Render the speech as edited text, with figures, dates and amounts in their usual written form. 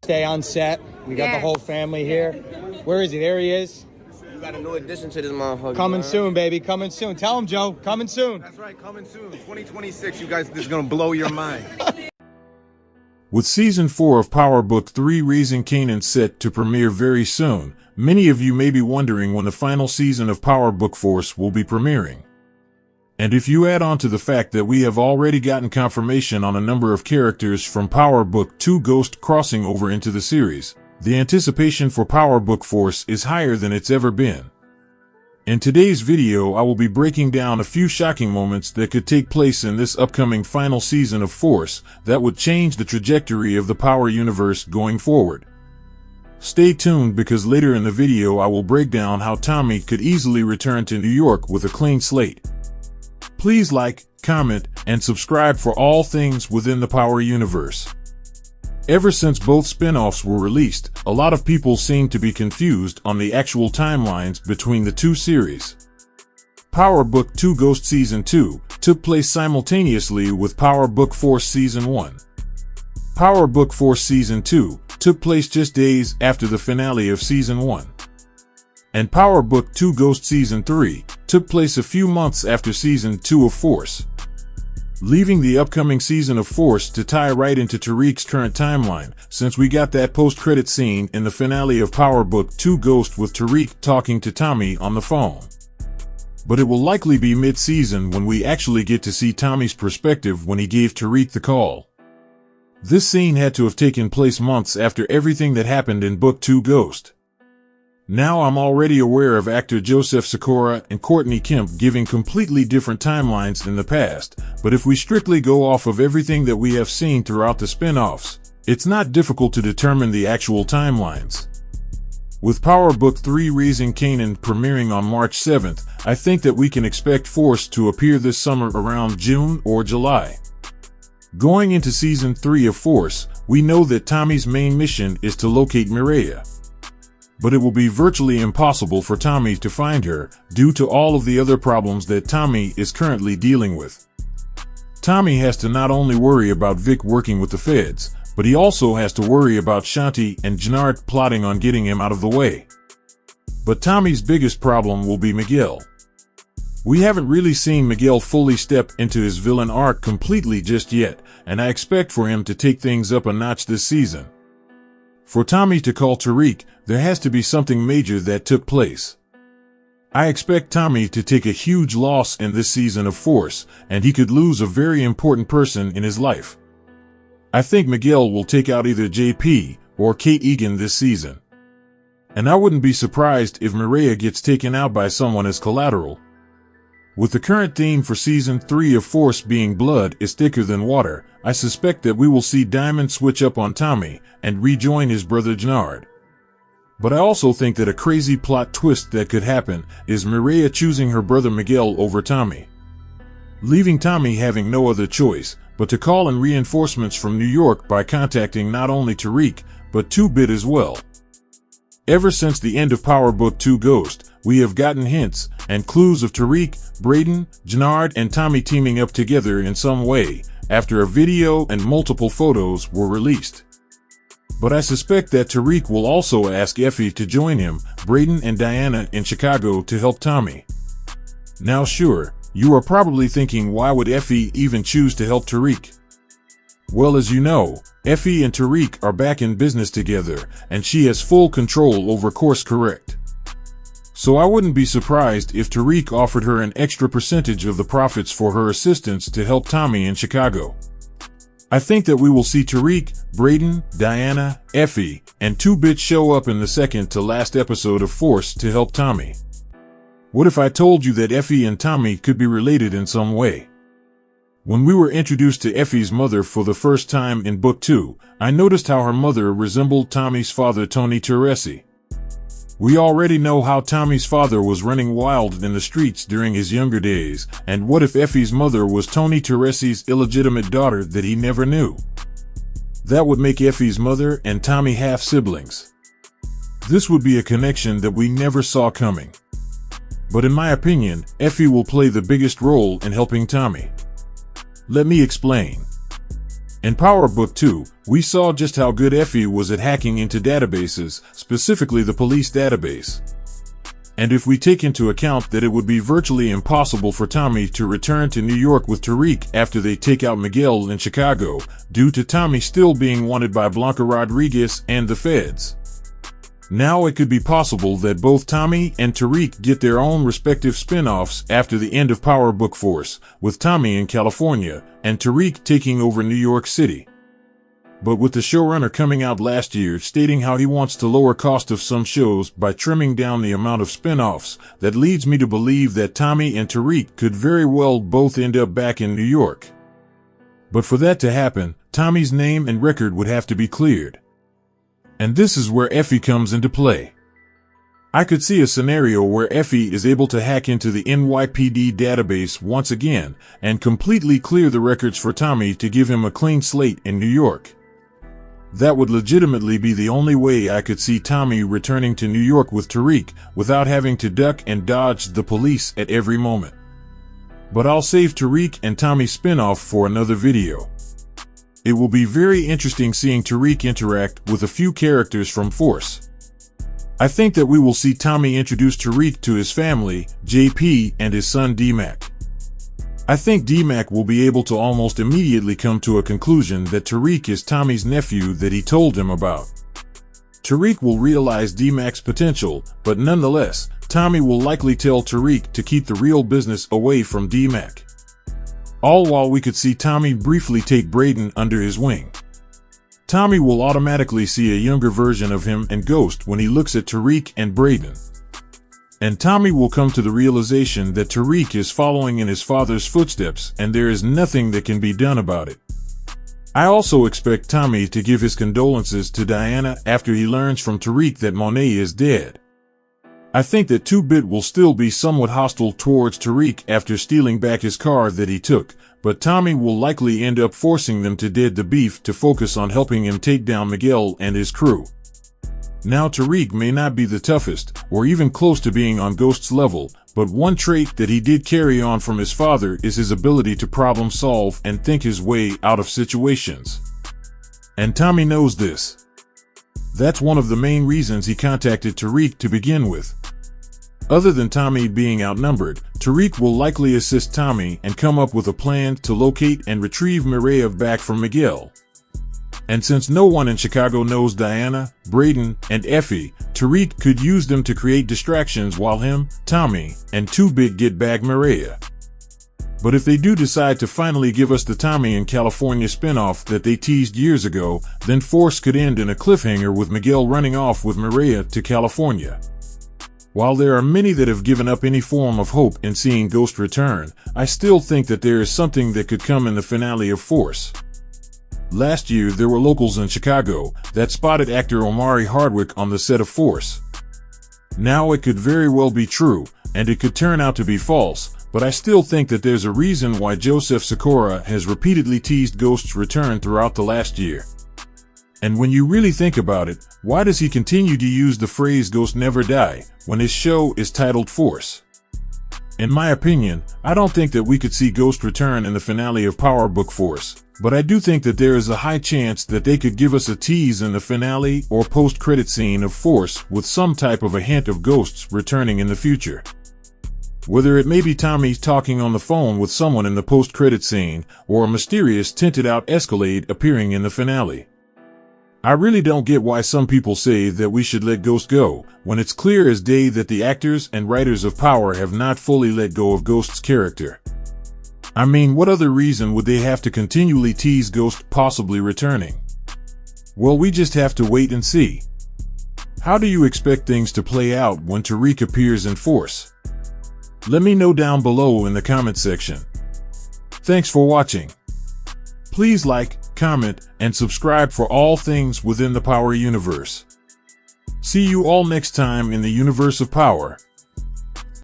day on set. We got the whole family here. Where is he? There he is. You got a new addition to this motherfucker. Coming soon, baby. Coming soon. Tell him, Joe. Coming soon. That's right. Coming soon. 2026. You guys, this is going to blow your mind. With Season 4 of Power Book 3 Raising Kanan set to premiere very soon, many of you may be wondering when the final season of Power Book Force will be premiering. And if you add on to the fact that we have already gotten confirmation on a number of characters from Power Book 2 Ghost crossing over into the series, the anticipation for Power Book Force is higher than it's ever been. In today's video, I will be breaking down a few shocking moments that could take place in this upcoming final season of Force that would change the trajectory of the Power universe going forward. Stay tuned because later in the video I will break down how Tommy could easily return to New York with a clean slate. Please like, comment, and subscribe for all things within the Power universe. Ever since both spin-offs were released, a lot of people seem to be confused on the actual timelines between the two series. Power Book 2 Ghost Season 2 took place simultaneously with Power Book Force Season 1. Power Book Force Season 2 took place just days after the finale of Season 1. And Power Book 2 Ghost Season 3 took place a few months after Season 2 of Force, leaving the upcoming season of Force to tie right into Tariq's current timeline, since we got that post-credit scene in the finale of Power Book 2 Ghost with Tariq talking to Tommy on the phone. But it will likely be mid-season when we actually get to see Tommy's perspective when he gave Tariq the call. This scene had to have taken place months after everything that happened in Book 2 Ghost. Now I'm already aware of actor Joseph Sikora and Courtney Kemp giving completely different timelines in the past, but if we strictly go off of everything that we have seen throughout the spin-offs, it's not difficult to determine the actual timelines. With Power Book 3 Raising Kanan premiering on March 7th, I think that we can expect Force to appear this summer around June or July. Going into Season 3 of Force, we know that Tommy's main mission is to locate Mireya. But it will be virtually impossible for Tommy to find her due to all of the other problems that Tommy is currently dealing with. Tommy has to not only worry about Vic working with the feds, but he also has to worry about Shanti and Jannard plotting on getting him out of the way. But Tommy's biggest problem will be Miguel. We haven't really seen Miguel fully step into his villain arc completely just yet, and I expect for him to take things up a notch this season. For Tommy to call Tariq, there has to be something major that took place. I expect Tommy to take a huge loss in this season of Force, and he could lose a very important person in his life. I think Miguel will take out either JP or Kate Egan this season. And I wouldn't be surprised if Mireya gets taken out by someone as collateral. With the current theme for Season 3 of Force being blood is thicker than water, I suspect that we will see Diamond switch up on Tommy and rejoin his brother Jannard. But I also think that a crazy plot twist that could happen is Mireya choosing her brother Miguel over Tommy, leaving Tommy having no other choice but to call in reinforcements from New York by contacting not only Tariq, but 2-Bit as well. Ever since the end of Power Book 2 Ghost, we have gotten hints and clues of Tariq, Braden, Jannard, and Tommy teaming up together in some way after a video and multiple photos were released. But I suspect that Tariq will also ask Effie to join him, Braden and Diana in Chicago to help Tommy. Now sure, you are probably thinking why would Effie even choose to help Tariq? Well, as you know, Effie and Tariq are back in business together, and she has full control over Course Correct. So I wouldn't be surprised if Tariq offered her an extra percentage of the profits for her assistance to help Tommy in Chicago. I think that we will see Tariq, Braden, Diana, Effie, and 2-Bit show up in the second to last episode of Force to help Tommy. What if I told you that Effie and Tommy could be related in some way? When we were introduced to Effie's mother for the first time in Book 2, I noticed how her mother resembled Tommy's father, Tony Teresi. We already know how Tommy's father was running wild in the streets during his younger days, and what if Effie's mother was Tony Teresi's illegitimate daughter that he never knew? That would make Effie's mother and Tommy half-siblings. This would be a connection that we never saw coming. But in my opinion, Effie will play the biggest role in helping Tommy. Let me explain. In Power Book 2, we saw just how good Effie was at hacking into databases, specifically the police database. And if we take into account that it would be virtually impossible for Tommy to return to New York with Tariq after they take out Miguel in Chicago, due to Tommy still being wanted by Blanca Rodriguez and the feds. Now it could be possible that both Tommy and Tariq get their own respective spin-offs after the end of Power Book Force, with Tommy in California and Tariq taking over New York City. But with the showrunner coming out last year stating how he wants to lower cost of some shows by trimming down the amount of spin-offs, that leads me to believe that Tommy and Tariq could very well both end up back in New York. But for that to happen, Tommy's name and record would have to be cleared. And this is where Effie comes into play. I could see a scenario where Effie is able to hack into the NYPD database once again and completely clear the records for Tommy to give him a clean slate in New York. That would legitimately be the only way I could see Tommy returning to New York with Tariq without having to duck and dodge the police at every moment. But I'll save Tariq and Tommy's spin-off for another video. It will be very interesting seeing Tariq interact with a few characters from Force. I think that we will see Tommy introduce Tariq to his family, JP, and his son D-Mac. I think D-Mac will be able to almost immediately come to a conclusion that Tariq is Tommy's nephew that he told him about. Tariq will realize D-Mac's potential, but nonetheless, Tommy will likely tell Tariq to keep the real business away from D-Mac. All while we could see Tommy briefly take Braden under his wing. Tommy will automatically see a younger version of him and Ghost when he looks at Tariq and Braden. And Tommy will come to the realization that Tariq is following in his father's footsteps and there is nothing that can be done about it. I also expect Tommy to give his condolences to Diana after he learns from Tariq that Monet is dead. I think that 2-Bit will still be somewhat hostile towards Tariq after stealing back his car that he took, but Tommy will likely end up forcing them to dead the beef to focus on helping him take down Miguel and his crew. Now Tariq may not be the toughest, or even close to being on Ghost's level, but one trait that he did carry on from his father is his ability to problem solve and think his way out of situations. And Tommy knows this. That's one of the main reasons he contacted Tariq to begin with. Other than Tommy being outnumbered, Tariq will likely assist Tommy and come up with a plan to locate and retrieve Mireya back from Miguel. And since no one in Chicago knows Diana, Braden, and Effie, Tariq could use them to create distractions while him, Tommy, and 2-Bit get back Mireya. But if they do decide to finally give us the Tommy in California spinoff that they teased years ago, then Force could end in a cliffhanger with Miguel running off with Mireya to California. While there are many that have given up any form of hope in seeing Ghost return, I still think that there is something that could come in the finale of Force. Last year there were locals in Chicago that spotted actor Omari Hardwick on the set of Force. Now it could very well be true, and it could turn out to be false, but I still think that there's a reason why Joseph Sikora has repeatedly teased Ghost's return throughout the last year. And when you really think about it, why does he continue to use the phrase Ghost never die when his show is titled Force? In my opinion, I don't think that we could see Ghost return in the finale of Power Book Force, but I do think that there is a high chance that they could give us a tease in the finale or post-credit scene of Force with some type of a hint of Ghosts returning in the future. Whether it may be Tommy talking on the phone with someone in the post-credit scene, or a mysterious tinted-out Escalade appearing in the finale. I really don't get why some people say that we should let Ghost go, when it's clear as day that the actors and writers of Power have not fully let go of Ghost's character. I mean, what other reason would they have to continually tease Ghost possibly returning? Well, we just have to wait and see. How do you expect things to play out when Tariq appears in Force? Let me know down below in the comment section. Thanks for watching. Please like, comment, and subscribe for all things within the Power universe. See you all next time in the universe of Power.